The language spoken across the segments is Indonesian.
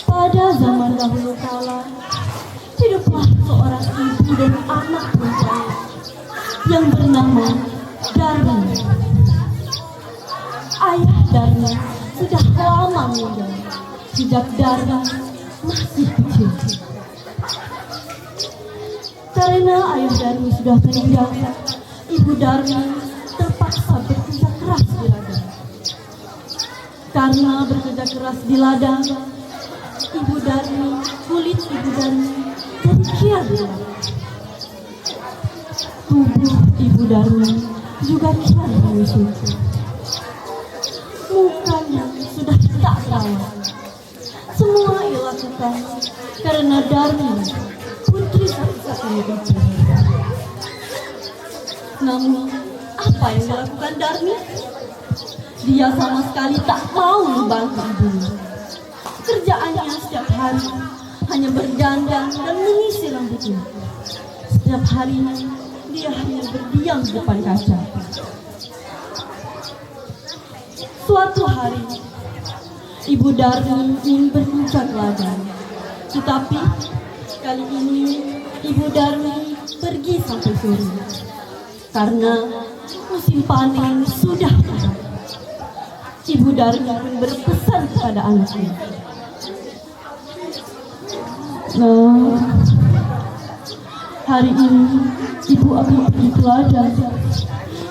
Pada zaman dahulu kala, hiduplah seorang ibu dan anak perempuan yang bernama Darmi. Ayah Darmi sudah lama meninggal sejak Darmi masih kecil. Karena ayah Darmi sudah meninggal, ibu Darmi terpaksa bekerja keras di ladang. Karena bekerja keras di ladang, kulit ibu Darmi jadi kian. Tubuh ibu Darmi juga kian menyusut. Mukanya sudah tak terawat. Semua ia lakukan karena Darmi putri satu-satunya ibu. Namun apa yang dilakukan Darmi? Dia sama sekali tak mau membantu ibunya. Kerjaannya setiap hari hanya berdandan dan mengisi rambutnya. Setiap harinya dia hanya berdiam di depan kaca. Suatu hari, ibu Darmi ingin berpijak ke ladang. Tetapi kali ini ibu Darmi pergi sampai sore karena musim panen sudah tiba. Ibu Darmi pun berpesan kepada anaknya, "Nah, hari ini ibu akan pergi ke ladang.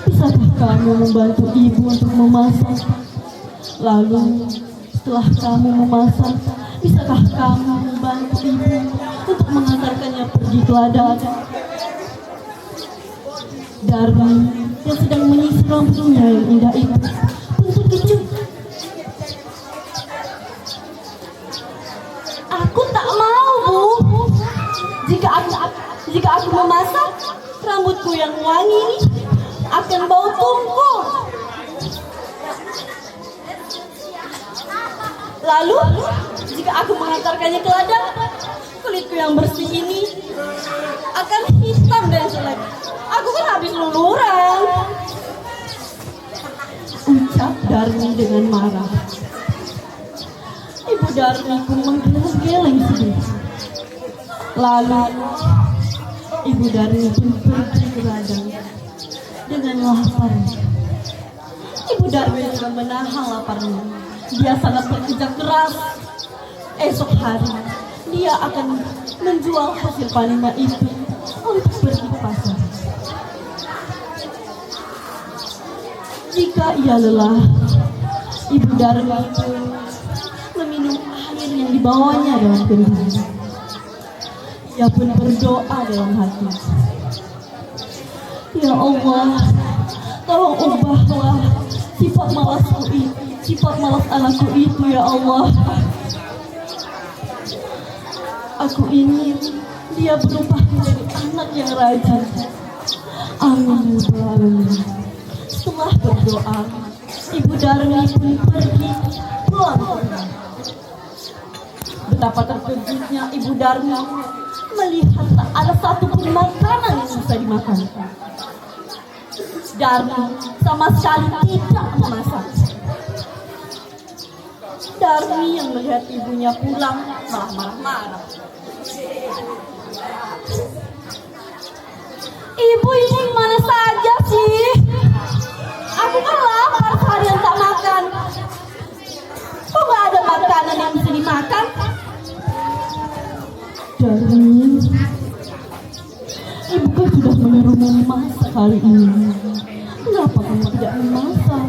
Bisakah kamu membantu ibu untuk memasak? Lalu setelah kamu memasak, bisakah kamu membantu ibu untuk mengantarkannya pergi ke ladang?" Darmi yang sedang menyisir rambutnya yang indah itu pun terkejut. "Aku tak mau, Bu. Jika aku memasak, rambutku yang wangi ini akan bau tungku. Lalu, jika aku mengantarkannya ke ladang, kulitku yang bersih ini akan hitam dan jelek. Aku kan habis luluran," ucap Darmi dengan marah. Ibu Darmi pun menggeleng-geleng sedih. Lalu ibu Darmi pun pergi ke ladang dengan lapar. Ibu Darmi juga menahan laparnya. Dia sangat bekerja keras. Esok hari dia akan menjual hasil panennya itu untuk pergi ke pasar. Jika ia lelah, ibu Darmi meminum air yang dibawanya dalam kendi. Ia pun berdoa dalam hati, "Ya Allah, tolong ubahlah sifat malas anakku itu, ya Allah. Aku ingin dia berubah menjadi anak yang rajin. Amin ya Rabbal Alamin." Setelah berdoa, ibu Darmi pun pergi pulang ke rumah. Betapa terkejutnya ibu Darmi melihat tak ada satupun makanan yang bisa dimakan. Darmi sama sekali tidak memasak. Darmi yang melihat ibunya pulang malah marah-marah. "Ibu ini mana saja sih? Aku kan lapar seharian tak makan. Kok gak ada makanan yang bisa dimakan?" "Darmi, ibu kan sudah menyuruhmu memasak kali ini. Kenapa kamu tidak memasak?"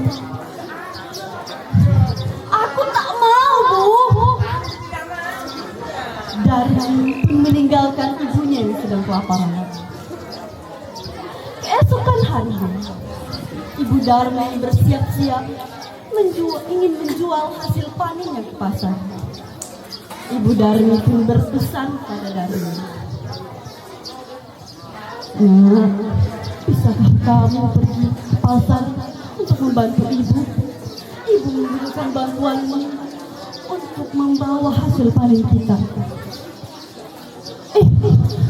"Aku tak mau, Bu." Darmi pun meninggalkan ibunya yang sedang kelaparan. Keesokan harinya, ibu Darmi bersiap-siap ingin menjual hasil panennya ke pasar. Ibu Darmi pun berpesan pada Darmi, "Nah, bisakah kamu pergi ke pasar untuk membantu ibu? Ibu membutuhkan bantuanmu untuk membawa hasil panen kita."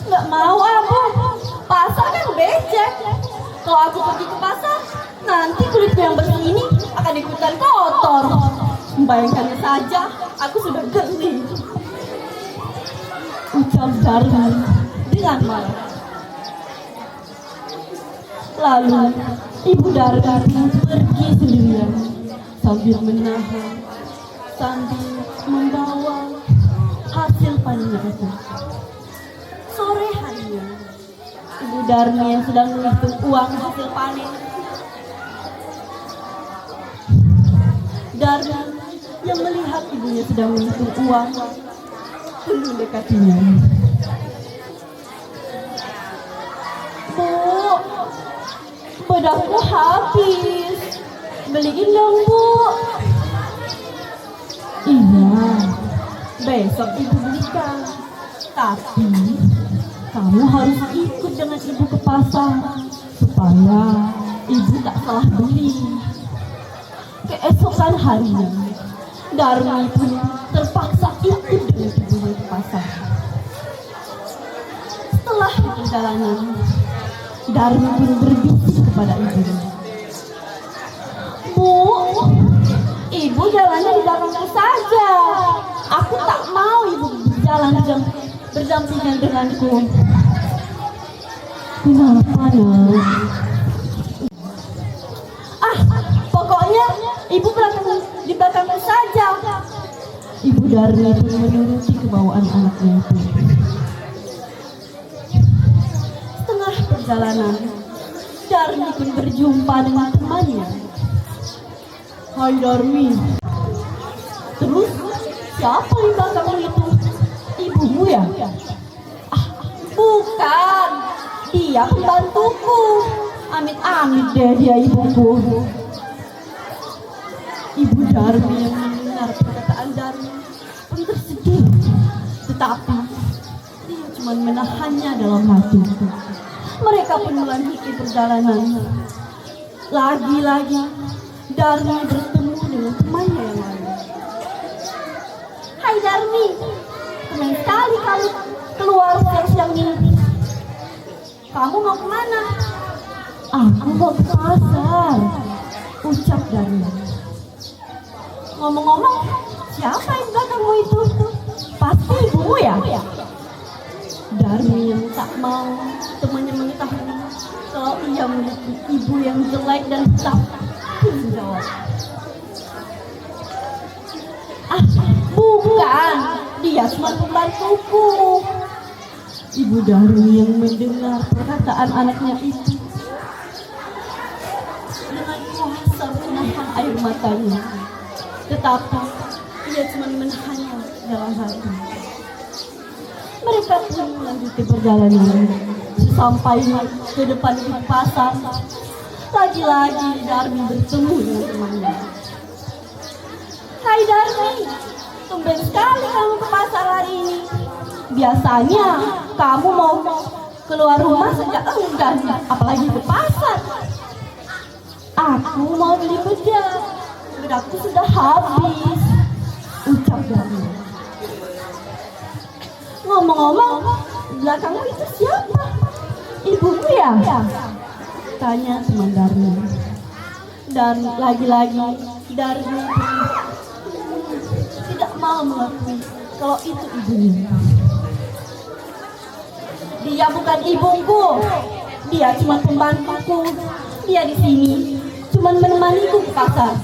"Nggak mau, Bu. Pasar kan becek. Kalau aku pergi ke pasar, nanti kulitku yang bersih ini akan ikutan kotor. Membayangkannya saja, aku sudah geli." ucap Darmi dengan marah. Lalu Ibu Darmi pergi sendirian sambil menahan, sambil membawa hasil panennya itu. Sore harinya, Ibu Darmi yang sedang menghitung uang hasil panen, Darmi yang melihat ibunya sedang menghitung uang pun mendekatinya. Bu, bedakku habis, beliin dong Bu. Iya, besok ibu belikan. Tapi kamu harus ikut dengan ibu ke pasar supaya ibu tak salah beli. Keesokan harinya, Darmi pun terpaksa ikut dengan ibunya ke pasar. Setelah perjalanan, Darmi pun berbisik kepada ibunya. Bu, ibu jalannya di belakangku saja. Aku tak mau ibu berjalan berdampingan denganku. Kenapa, Nak? Pokoknya ibu di belakangku saja. Ibu Darmi pun menuruti kemauan anaknya itu. Setengah perjalanan, Darmi pun berjumpa dengan temannya. Hai Darmi. Terus siapa di belakangmu itu? Ibumu ya? Bukan. Dia pembantuku. Amit-amit deh dia ibuku. Ibu Darmi yang mendengar perkataan Darmi pun tersedih. Tetapi dia cuma menahannya dalam hati. Mereka pun melanjutkan perjalanan. Lagi-lagi Darmi bertemu dengan temannya yang lain. Hai Darmi, senang sekali kamu keluar siang-siang ini. Kamu mau kemana? Aku mau ke pasar, ucap Darmi. Ngomong-ngomong, siapa yang belakangmu itu? Pasti ibumu ya? Darmi yang tak mau temannya mengetahui kalau ia memiliki ibu yang jelek dan hitam menjawab. Bukan, dia cuma pembantuku. Ibu Darmi yang mendengar perkataan anaknya itu dengan kuasa menahan air matanya. Tetapi ia cuma menahannya dalam hati. Mereka pun melanjutkan perjalanan. Sampai ke depan pasar, lagi-lagi Darmi bertemu dengan temannya. Hai Darmi, tumben sekali kamu ke pasar hari ini. Biasanya kamu mau keluar rumah sejak enggan, apalagi ke pasar. Aku mau beli bedak. Bedakku sudah habis, ucap Darmi. Ngomong-ngomong, belakangmu itu siapa? Ibumu ya? Tanya teman Darmi. Dan lagi-lagi Darmi tidak mau mengakui kalau itu ibunya. Dia bukan ibuku, dia cuma pembantuku. Dia di sini cuma menemaniku ke pasar.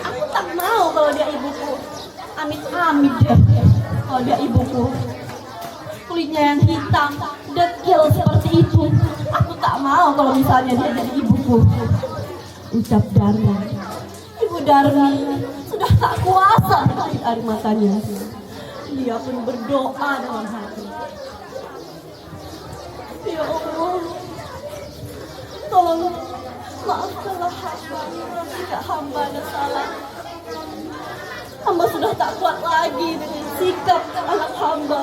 Aku tak mau kalau dia ibuku. Amit-amit deh kalau dia ibuku. Kulitnya yang hitam, dekil seperti itu. Aku tak mau kalau misalnya dia jadi ibuku, ucap Darmi. Ibu Darmi sudah tak kuasa menahan air matanya. Dia pun berdoa dalam hati. Ya Allah, tolong maafkanlah hamba jika hamba ada salah. Hamba sudah tak kuat lagi dengan sikap anak hamba.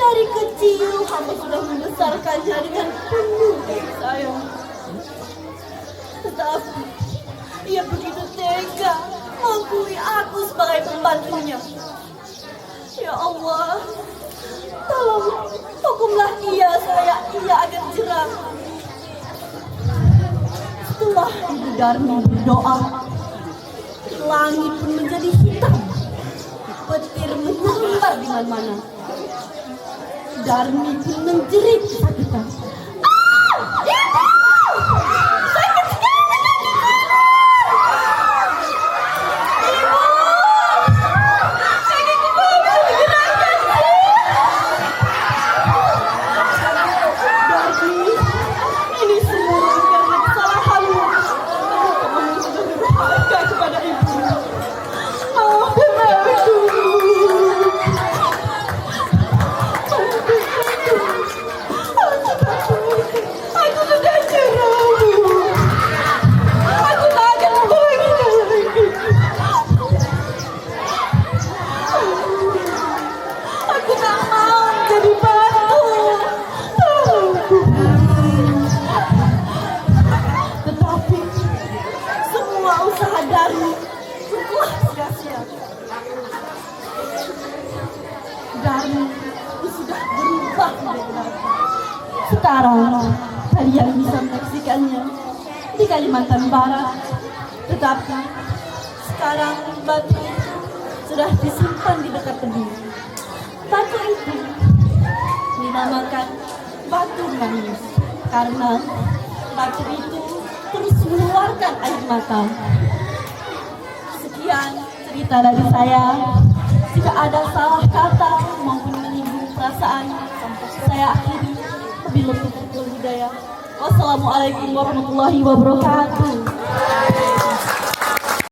Dari kecil hamba sudah membesarkannya dengan penuh kasih sayang. Tetapi ia begitu tega mengakui aku sebagai pembantunya. Ya Allah, tolong hukumlah ia supaya ia akan jerah. Setelah Ibu Darmi berdoa, langit pun menjadi hitam. petir menyambar di mana-mana. Darmi pun menjerit kesakitan. Darmi sudah berubah menjadi batu. Sekarang kalian bisa menyaksikannya di Kalimantan Barat. Tetapi sekarang batu itu sudah disimpan di dekat tebing. Batu itu dinamakan batu nangis karena batu itu terus mengeluarkan air mata. Sekian cerita dari saya. Jika ada salah kata maupun menyinggung perasaan, saya akhiri. Wabillahi taufiq wal hidayah. Wassalamualaikum warahmatullahi wabarakatuh.